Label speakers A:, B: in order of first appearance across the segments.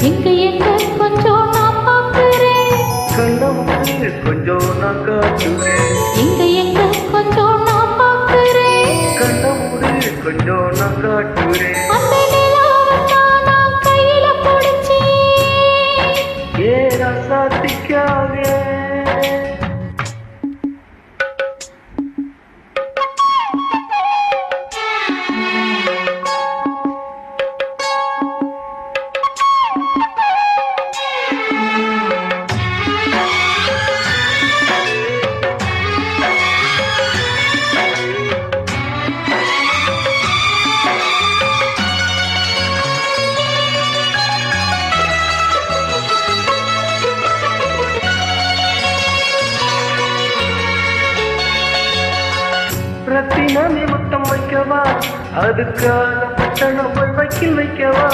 A: எங்க எங்க கொஞ்சம் நான் பார்க்கிறேன்,
B: கண்ணமுக்கு கொஞ்சம் நான் காட்டுறேன்.
A: எங்க எங்க கொஞ்சம் நான் பார்க்கிறேன்,
B: கண்ணமுடு கொஞ்சம் நான் காட்டுறேன்.
A: அந்த நிலாவைத்தான் நான் கையில பிடிச்சேன்.
B: ஏ ரசாத்திக்காக ரத்தினமே முத்தம் வைக்கவா, அதுக்காக பட்டணம் போய் வைக்கில் வைக்கவா.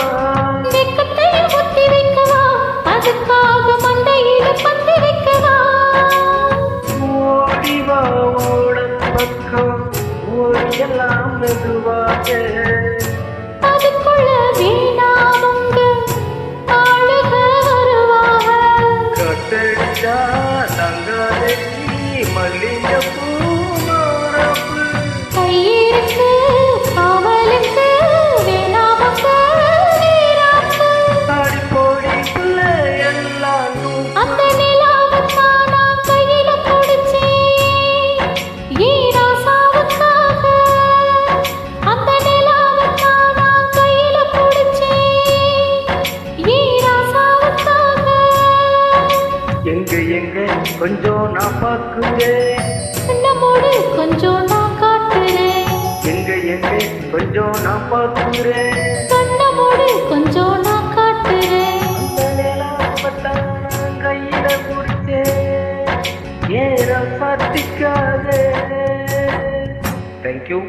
A: வெக்கத்தையும் ஒத்தி வைக்கவா, அதுக்காக மண்டையில பத்தி வைக்கவா.
B: ஓடிவா ஓட பக்கம் ஓடியெல்லாம் மெதுவாக.
A: அதுக்குள்ள வீணாவுங்க ஆளுக வருவாங்க.
B: கட்டடிச்சா தங்காதே மல்லிகைப்பூ மரபு.
A: கையிருக்கு காவலுக்கு வேணாமுங்க வீராப்பு.
B: அடிப்போடி பிள்ளை எல்லாம்
A: அந்த நிலாவைத்தான் நான் கையில பிடிச்சேன், ஈராசாவுக்காக. அந்த நிலாவைத்தான் நான் கையில பிடிச்சேன், ஈராசாவுக்காக.
B: எங்க எங்க கொஞ்சம் நான் பார்க்குவேன்,
A: நம்மோடு கொஞ்சம் நான் காட்டுறேன்,
B: எங்க எங்க கொஞ்சம் நான் பார்க்குறேன்.
A: கண்ணமோடு கொஞ்சம் நான் காட்டுறேன்.
B: அந்த நிலாவைத்தான் நான் கையில பிடிச்சேன், ஏன் ரசாத்திக்காக. தேங்க்யூ.